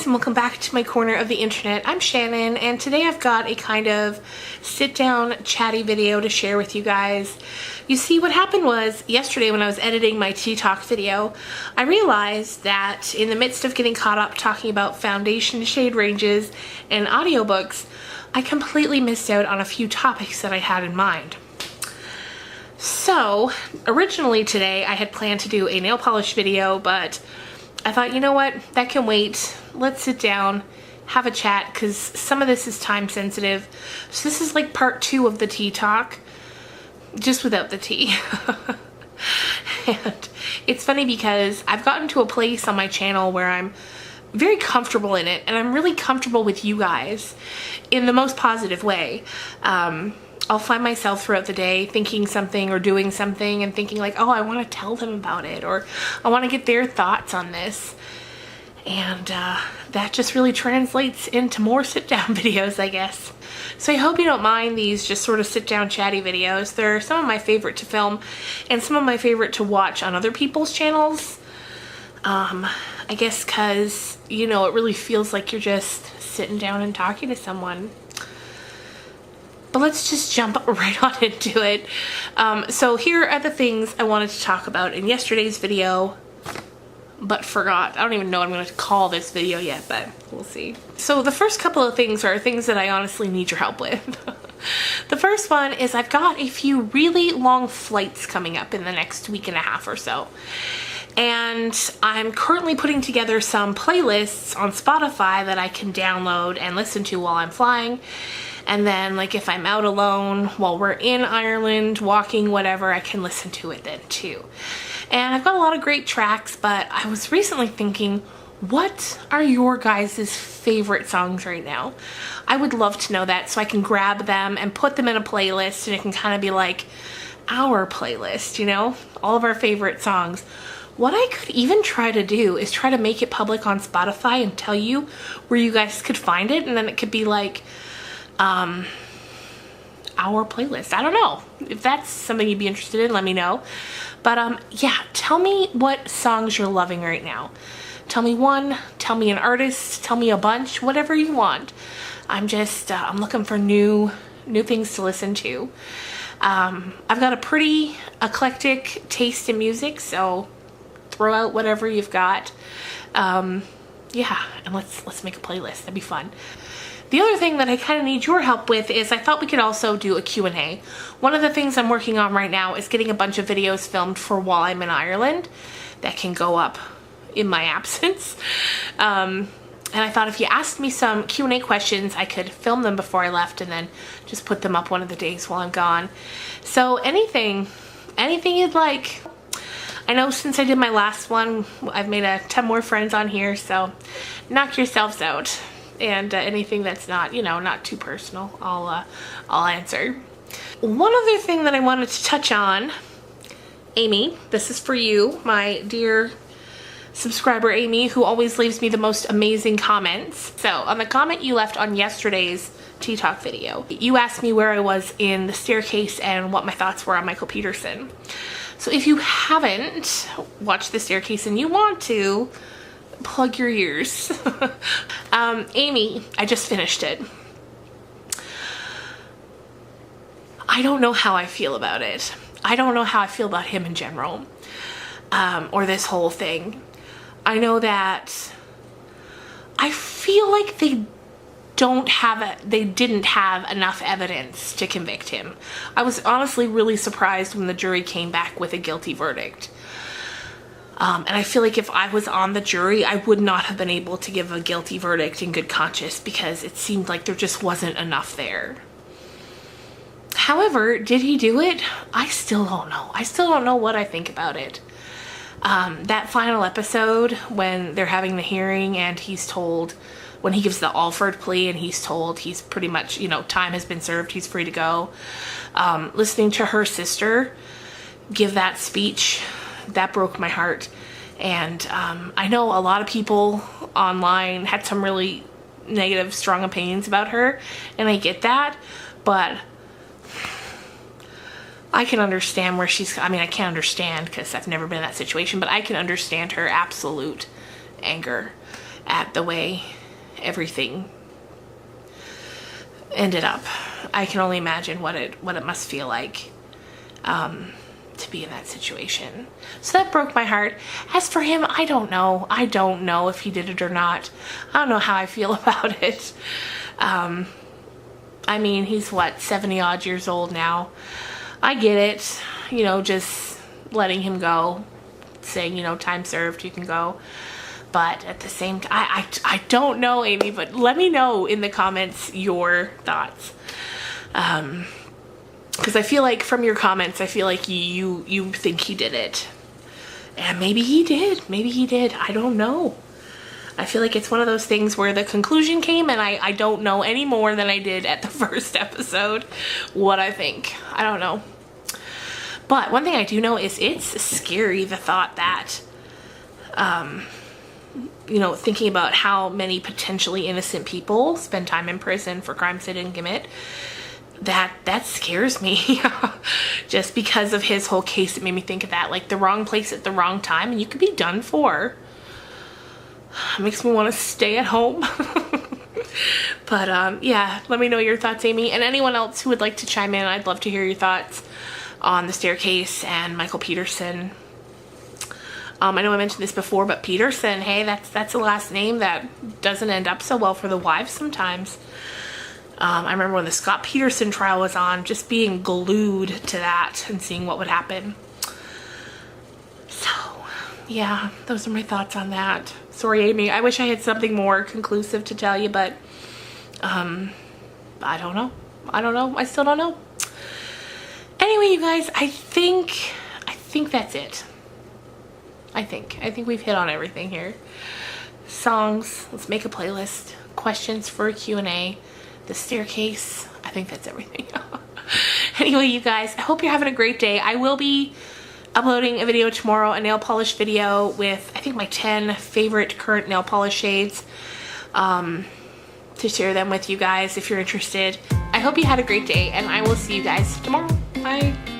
and welcome back to my corner of the internet. I'm Shannon, and today I've got a kind of sit-down chatty video to share with you guys. You see, what happened was yesterday when I was editing my Tea Talk video, I realized that in the midst of getting caught up talking about foundation shade ranges and audiobooks, I completely missed out on a few topics that I had in mind. So originally today I had planned to do a nail polish video, but I thought, you know what, that can wait. Let's sit down, have a chat, because some of this is time sensitive. So this is like part 2 of the tea talk, just without the tea. And it's funny because I've gotten to a place on my channel where I'm very comfortable in it, and I'm really comfortable with you guys in the most positive way. I'll find myself throughout the day thinking something or doing something and thinking like, oh, I want to tell them about it, or I want to get their thoughts on this. And that just really translates into more sit-down videos, I guess. So I hope you don't mind these just sort of sit-down chatty videos. They're some of my favorite to film and some of my favorite to watch on other people's channels. I guess because, you know, it really feels like you're just sitting down and talking to someone. But let's just jump right on into it. So here are the things I wanted to talk about in yesterday's video, but forgot. I don't even know what I'm going to call this video yet, but we'll see. So the first couple of things are things that I honestly need your help with. The first one is I've got a few really long flights coming up in the next week and a half or so. And I'm currently putting together some playlists on Spotify that I can download and listen to while I'm flying. And then, like, if I'm out alone while we're in Ireland, walking, whatever, I can listen to it then too. And I've got a lot of great tracks, but I was recently thinking, what are your guys' favorite songs right now? I would love to know that so I can grab them and put them in a playlist, and it can kind of be like our playlist, you know? All of our favorite songs. What I could even try to do is try to make it public on Spotify and tell you where you guys could find it, and then it could be like our playlist. I don't know. If that's something you'd be interested in, let me know. But yeah, tell me what songs you're loving right now. Tell me one, tell me an artist, tell me a bunch, whatever you want. I'm just I'm looking for new things to listen to. I've got a pretty eclectic taste in music, so throw out whatever you've got. Yeah, and let's make a playlist. That'd be fun. The other thing that I kind of need your help with is I thought we could also do a Q&A. One of the things I'm working on right now is getting a bunch of videos filmed for while I'm in Ireland that can go up in my absence. And I thought if you asked me some Q&A questions, I could film them before I left and then just put them up one of the days while I'm gone. So anything you'd like. I know since I did my last one, I've made 10 more friends on here, so knock yourselves out. And anything that's not, you know, not too personal, I'll answer. One other thing that I wanted to touch on, Amy, this is for you, my dear subscriber Amy, who always leaves me the most amazing comments. So on the comment you left on yesterday's Tea Talk video, you asked me where I was in The Staircase and what my thoughts were on Michael Peterson. So if you haven't watched The Staircase and you want to, plug your ears. Amy, I just finished it. I don't know how I feel about it. I don't know how I feel about him in general, or this whole thing. I know that I feel like they didn't have enough evidence to convict him. I was honestly really surprised when the jury came back with a guilty verdict. And I feel like if I was on the jury, I would not have been able to give a guilty verdict in good conscience because it seemed like there just wasn't enough there. However, did he do it? I still don't know. I still don't know what I think about it. That final episode when they're having the hearing and he's told, when he gives the Alford plea and he's told he's pretty much, you know, time has been served, he's free to go. Listening to her sister give that speech, that broke my heart. And I know a lot of people online had some really negative, strong opinions about her, and I get that, but I can understand where she's, I mean, I can't understand because I've never been in that situation, but I can understand her absolute anger. at the way everything ended up. I can only imagine what it must feel like to be in that situation. So that broke my heart. As for him, I don't know. I don't know if he did it or not. I don't know how I feel about it. I mean, he's what, 70 odd years old now. I get it, you know, just letting him go, saying, you know, time served, you can go. But at the same time, I don't know, Amy, but let me know in the comments your thoughts. Because I feel like from your comments, I feel like you think he did it. And maybe he did. Maybe he did. I don't know. I feel like it's one of those things where the conclusion came and I don't know any more than I did at the first episode what I think. I don't know. But one thing I do know is it's scary, the thought that, you know, thinking about how many potentially innocent people spend time in prison for crimes they didn't commit. That scares me. Just because of his whole case, it made me think of that, like the wrong place at the wrong time and you could be done for. It makes me want to stay at home. But yeah, let me know your thoughts, Amy, and anyone else who would like to chime in. I'd love to hear your thoughts on The Staircase and Michael Peterson. I know I mentioned this before, but Peterson, hey, that's a last name that doesn't end up so well for the wives sometimes. I remember when the Scott Peterson trial was on, just being glued to that and seeing what would happen. So, yeah, those are my thoughts on that. Sorry, Amy, I wish I had something more conclusive to tell you, but I don't know. I still don't know. Anyway, you guys, I think that's it. I think we've hit on everything here. Songs, let's make a playlist. Questions for a Q&A. The Staircase, I think that's everything. Anyway, you guys, I hope you're having a great day. I will be uploading a video tomorrow, a nail polish video with, I think, my 10 favorite current nail polish shades, to share them with you guys if you're interested. I hope you had a great day, and I will see you guys tomorrow. Bye.